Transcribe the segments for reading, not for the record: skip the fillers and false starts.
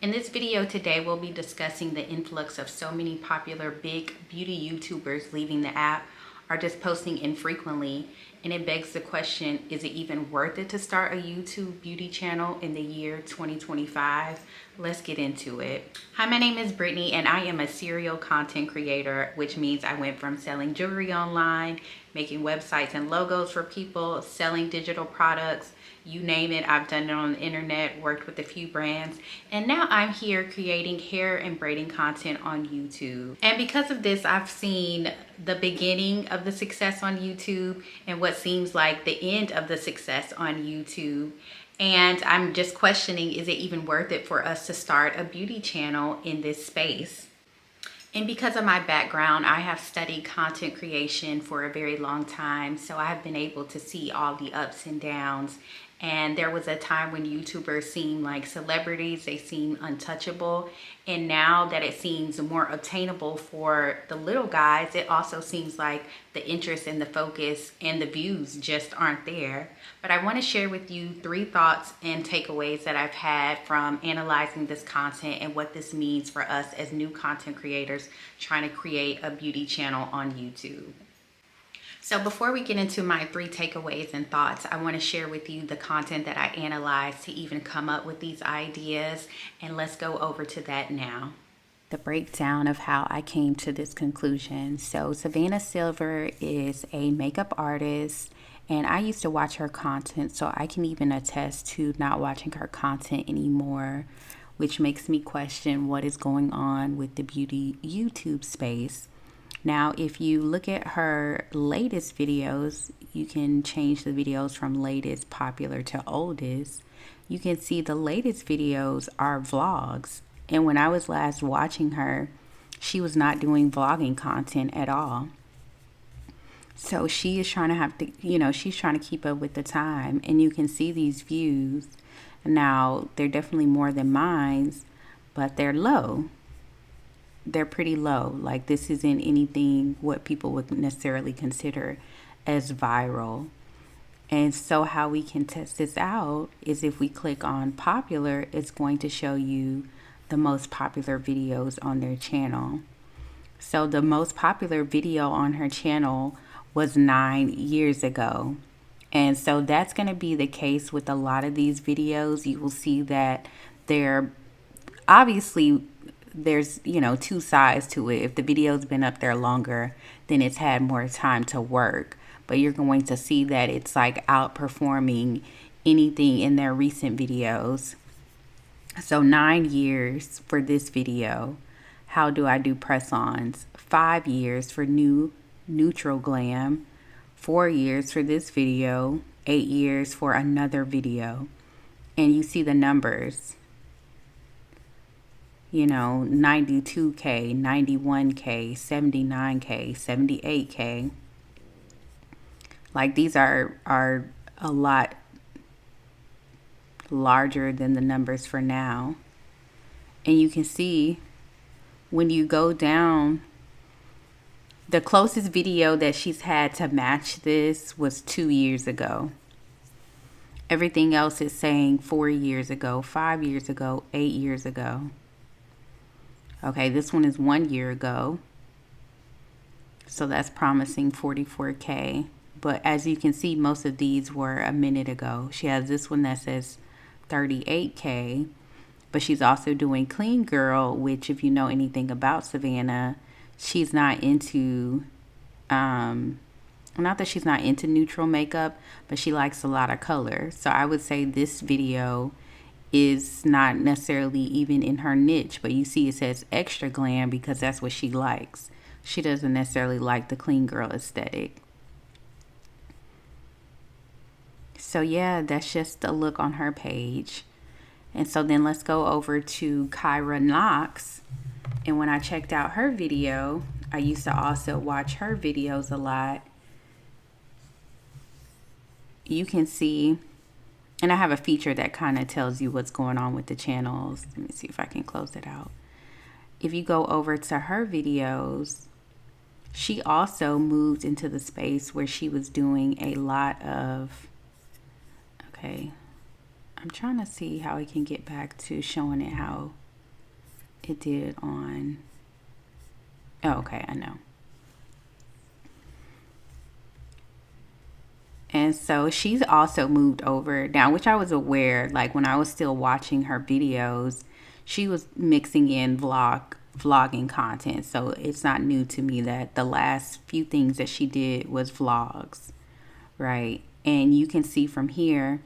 In this video today, we'll be discussing the influx of so many popular big beauty YouTubers leaving the app or just posting infrequently. And it begs the question, is it even worth it to start a YouTube beauty channel in the year 2025? Let's get into it. Hi, my name is Brittany and I am a serial content creator, which means I went from selling jewelry online, making websites and logos for people, selling digital products, you name it, I've done it on the internet, worked with a few brands, and now I'm here creating hair and braiding content on YouTube. And because of this, I've seen the beginning of the success on YouTube and what seems like the end of the success on YouTube. And I'm just questioning, is it even worth it for us to start a beauty channel in this space? And because of my background, I have studied content creation for a very long time. So I have been able to see all the ups and downs. And there was a time when YouTubers seemed like celebrities, they seemed untouchable. And now that it seems more obtainable for the little guys, it also seems like the interest and the focus and the views just aren't there. But I want to share with you 3 thoughts and takeaways that I've had from analyzing this content and what this means for us as new content creators trying to create a beauty channel on YouTube. So before we get into my 3 takeaways and thoughts, I want to share with you the content that I analyzed to even come up with these ideas. And let's go over to that now. The breakdown of how I came to this conclusion. So Savannah Silver is a makeup artist, and I used to watch her content, so I can even attest to not watching her content anymore, which makes me question what is going on with the beauty YouTube space. Now, if you look at her latest videos, you can change the videos from latest popular to oldest. You can see the latest videos are vlogs. And when I was last watching her, she was not doing vlogging content at all. So she is trying to she's trying to keep up with the time. And you can see these views. Now, they're definitely more than mine's, but they're low. They're pretty low. Like, this isn't anything what people would necessarily consider as viral. And so how we can test this out is if we click on popular, it's going to show you the most popular videos on their channel. So the most popular video on her channel was 9 years ago. And so that's going to be the case with a lot of these videos. You will see that they're obviously, there's 2 sides to it. If the video's been up there longer, then it's had more time to work, but you're going to see that it's like outperforming anything in their recent videos. So 9 years for this video. How do I do press-ons? 5 years for new neutral glam. 4 years for this video. 8 years for another video. And you see the numbers. 92K, 91K, 79K, 78K. Like, these are a lot larger than the numbers for now. And you can see when you go down, the closest video that she's had to match this was 2 years ago. Everything else is saying 4 years ago, 5 years ago, 8 years ago. Okay, this one is 1 year ago. So that's promising 44K. But as you can see, most of these were a minute ago. She has this one that says 38K. But she's also doing Clean Girl, which, if you know anything about Savannah, she's not into, not that she's not into neutral makeup, but she likes a lot of color. So I would say this video is not necessarily even in her niche, but you see it says extra glam because that's what she likes. She doesn't necessarily like the clean girl aesthetic. So yeah, that's just a look on her page. And so then let's go over to Kyra Knox. And when I checked out her video, I used to also watch her videos a lot. You can see, and I have a feature that kind of tells you what's going on with the channels. Let me see if I can close it out. If you go over to her videos, she also moved into the space where she was doing a lot of, okay, I'm trying to see how I can get back to showing it how it did on, oh, okay, I know. And so she's also moved over now, which I was aware, like when I was still watching her videos, she was mixing in vlogging content. So it's not new to me that the last few things that she did was vlogs, right? And you can see from here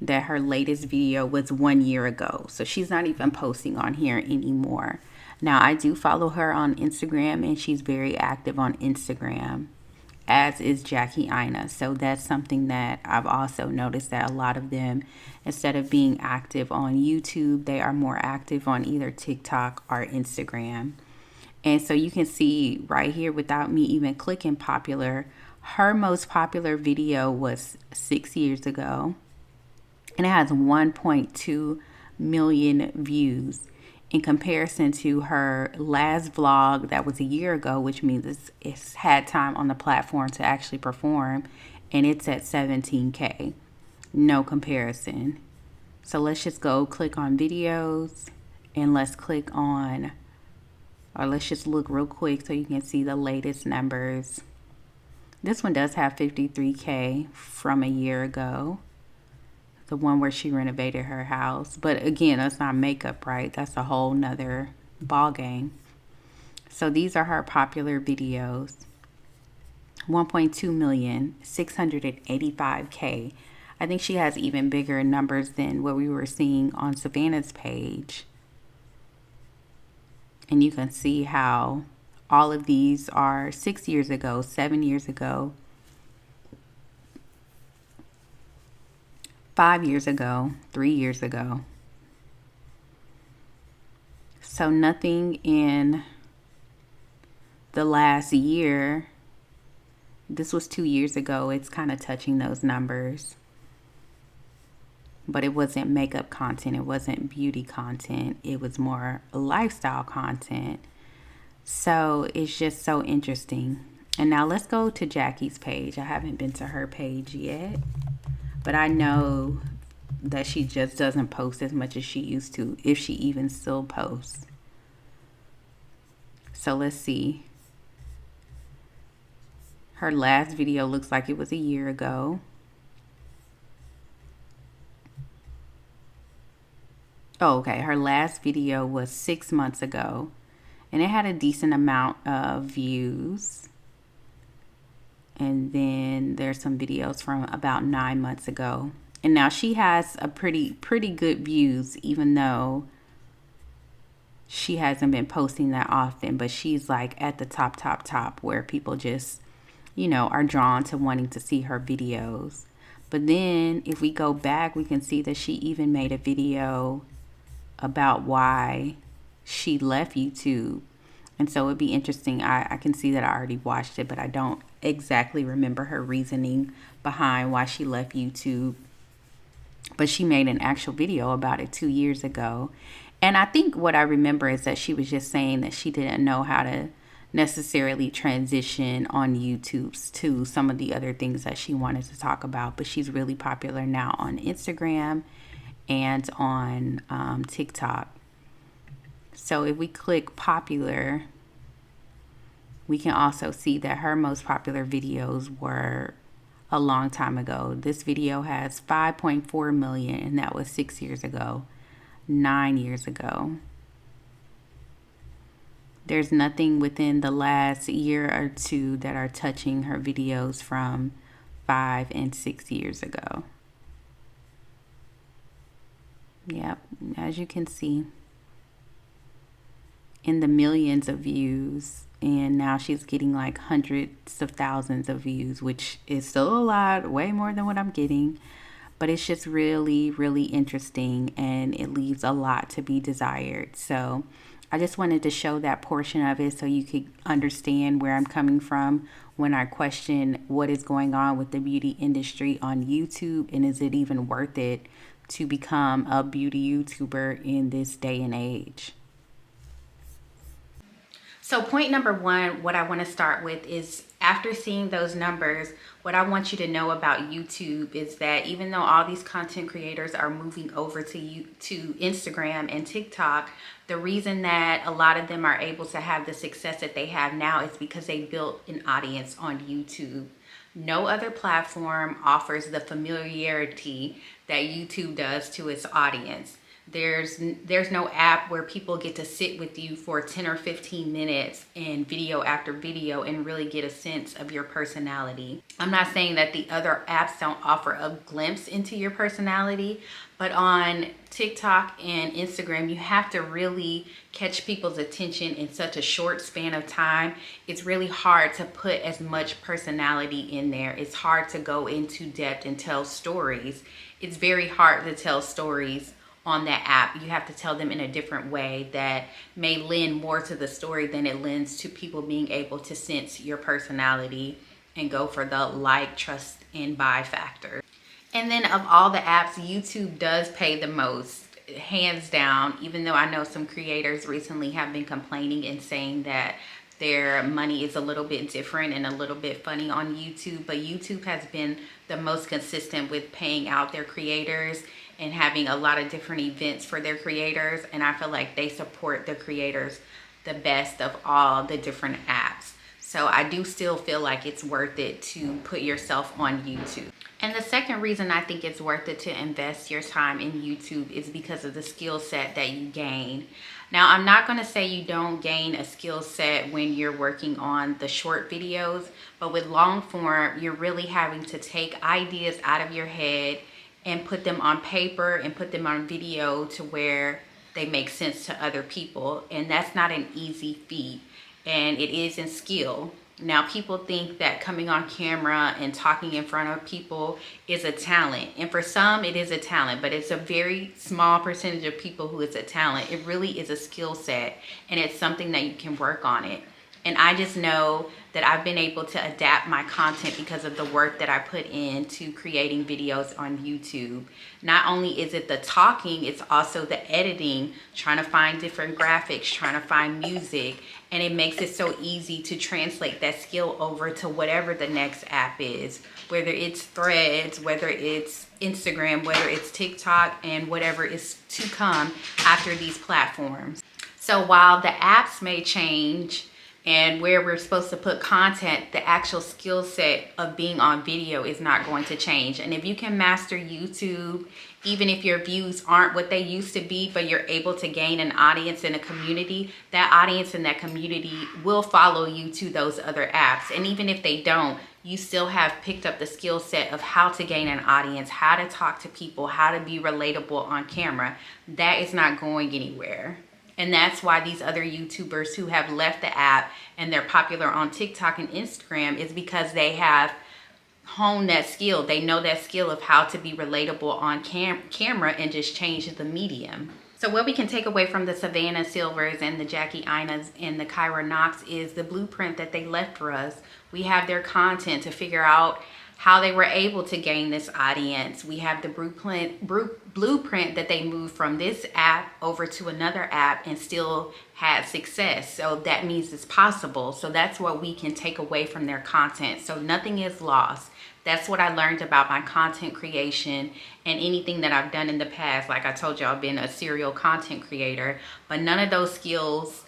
that her latest video was 1 year ago. So she's not even posting on here anymore. Now, I do follow her on Instagram, and she's very active on Instagram, as is Jackie Ina. So that's something that I've also noticed, that a lot of them, instead of being active on YouTube, they are more active on either TikTok or Instagram. And so you can see right here, without me even clicking popular, her most popular video was 6 years ago, and it has 1.2 million views, in comparison to her last vlog that was a year ago, which means it's had time on the platform to actually perform, and it's at 17K. No comparison. So let's just go click on videos, and let's click on, or let's just look real quick so you can see the latest numbers. This one does have 53K from a year ago, the one where she renovated her house. But again, that's not makeup, right? That's a whole nother ball game. So these are her popular videos. 1.2 million, 685K. I think she has even bigger numbers than what we were seeing on Savannah's page. And you can see how all of these are 6 years ago, 7 years ago, 5 years ago, 3 years ago. So nothing in the last year. This was 2 years ago. It's kind of touching those numbers. But it wasn't makeup content. It wasn't beauty content. It was more lifestyle content. So it's just so interesting. And now let's go to Jackie's page. I haven't been to her page yet, but I know that she just doesn't post as much as she used to, if she even still posts. So let's see. Her last video looks like it was a year ago. Oh, okay. Her last video was 6 months ago, and it had a decent amount of views. And then there's some videos from about 9 months ago. And now she has a pretty good views, even though she hasn't been posting that often. But she's like at the top where people just, you know, are drawn to wanting to see her videos. But then if we go back, we can see that she even made a video about why she left YouTube. And so it'd be interesting. I can see that I already watched it, but I don't exactly remember her reasoning behind why she left YouTube. But she made an actual video about it 2 years ago. And I think what I remember is that she was just saying that she didn't know how to necessarily transition on YouTube to some of the other things that she wanted to talk about. But she's really popular now on Instagram and on TikTok. So if we click popular, we can also see that her most popular videos were a long time ago. This video has 5.4 million, and that was 6 years ago, 9 years ago. There's nothing within the last year or two that are touching her videos from 5 and 6 years ago. Yep, as you can see, in the millions of views, and now she's getting like hundreds of thousands of views, which is still a lot, way more than what I'm getting. But it's just really interesting, and it leaves a lot to be desired. So I just wanted to show that portion of it so you could understand where I'm coming from when I question what is going on with the beauty industry on YouTube, and is it even worth it to become a beauty YouTuber in this day and age. So point number one, what I want to start with is, after seeing those numbers, what I want you to know about YouTube is that even though all these content creators are moving over to Instagram and TikTok, the reason that a lot of them are able to have the success that they have now is because they built an audience on YouTube. No other platform offers the familiarity that YouTube does to its audience. There's no app where people get to sit with you for 10 or 15 minutes and video after video and really get a sense of your personality. I'm not saying that the other apps don't offer a glimpse into your personality, but on TikTok and Instagram, you have to really catch people's attention in such a short span of time. It's really hard to put as much personality in there. It's hard to go into depth and tell stories. It's very hard to tell stories on that app. You have to tell them in a different way that may lend more to the story than it lends to people being able to sense your personality and go for the like, trust, and buy factor. And then of all the apps, YouTube does pay the most, hands down, even though I know some creators recently have been complaining and saying that their money is a little bit different and a little bit funny on YouTube. But YouTube has been the most consistent with paying out their creators and having a lot of different events for their creators. And I feel like they support the creators the best of all the different apps. So I do still feel like it's worth it to put yourself on YouTube. And the second reason I think it's worth it to invest your time in YouTube is because of the skill set that you gain. Now, I'm not going to say you don't gain a skill set when you're working on the short videos, but with long form, you're really having to take ideas out of your head and put them on paper and put them on video to where they make sense to other people. And that's not an easy feat, and it is in skill. Now, people think that coming on camera and talking in front of people is a talent. And for some, it is a talent, but it's a very small percentage of people who it's a talent. It really is a skill set, and it's something that you can work on it. And I just know that I've been able to adapt my content because of the work that I put into creating videos on YouTube. Not only is it the talking, it's also the editing, trying to find different graphics, trying to find music. And it makes it so easy to translate that skill over to whatever the next app is, whether it's Threads, whether it's Instagram, whether it's TikTok, and whatever is to come after these platforms. So while the apps may change and where we're supposed to put content, the actual skill set of being on video is not going to change. And if you can master YouTube, even if your views aren't what they used to be, but you're able to gain an audience and a community, that audience and that community will follow you to those other apps. And even if they don't, you still have picked up the skill set of how to gain an audience, how to talk to people, how to be relatable on camera. That is not going anywhere. And that's why these other YouTubers who have left the app and they're popular on TikTok and Instagram is because they have honed that skill. They know that skill of how to be relatable on camera and just change the medium. So what we can take away from the Savannah Silvers and the Jackie Inas and the Kyra Knox is the blueprint that they left for us. We have their content to figure out how they were able to gain this audience. We have the blueprint that they moved from this app over to another app and still had success. So that means it's possible. So that's what we can take away from their content. So nothing is lost. That's what I learned about my content creation and anything that I've done in the past. Like I told you, I've been a serial content creator, but none of those skills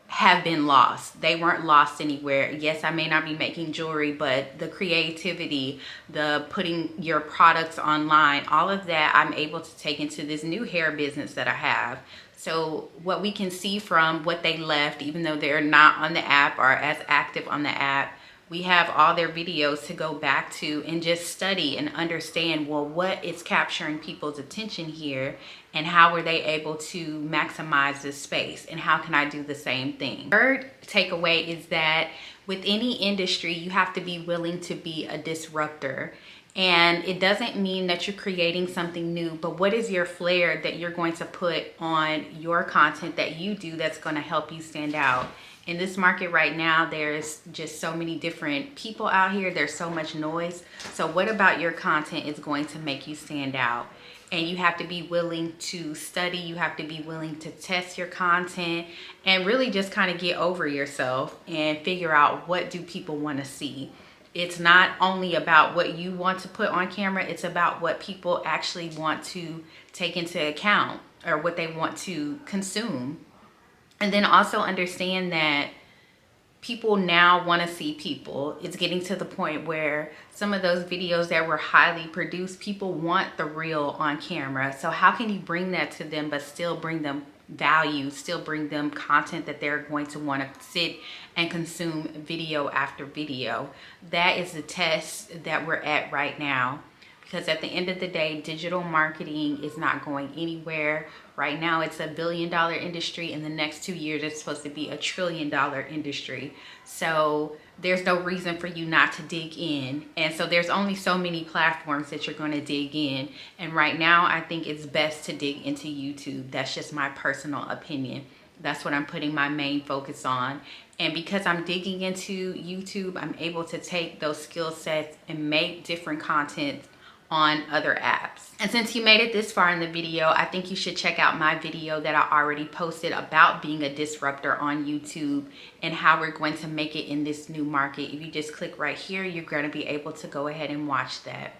have been lost. They weren't lost anywhere. Yes, I may not be making jewelry, but the creativity, the putting your products online, all of that I'm able to take into this new hair business that I have. So what we can see from what they left, even though they're not on the app or as active on the app, we have all their videos to go back to and just study and understand, well, what is capturing people's attention here and how were they able to maximize this space and how can I do the same thing? Third takeaway is that with any industry, you have to be willing to be a disruptor. And it doesn't mean that you're creating something new, but what is your flair that you're going to put on your content that you do that's going to help you stand out? In this market right now, there's just so many different people out here. There's so much noise. So what about your content is going to make you stand out? and you have to be willing to study. You have to be willing to test your content and really just kind of get over yourself and figure out, what do people want to see? It's not only about what you want to put on camera, it's about what people actually want to take into account or what they want to consume. And then also understand that people now want to see people. It's getting to the point where some of those videos that were highly produced, people want the real on camera. So how can you bring that to them but still bring them value, still bring them content that they're going to want to sit and consume video after video? That is the test that we're at right now. Because at the end of the day, digital marketing is not going anywhere. Right now, it's $1 billion industry. In the next 2 years, it's supposed to be $1 trillion industry. So there's no reason for you not to dig in. And so there's only so many platforms that you're going to dig in. And right now, I think it's best to dig into YouTube. That's just my personal opinion. That's what I'm putting my main focus on. And because I'm digging into YouTube, I'm able to take those skill sets and make different content on other apps. And since you made it this far in the video, I think you should check out my video that I already posted about being a disruptor on YouTube and how we're going to make it in this new market. If you just click right here, you're going to be able to go ahead and watch that.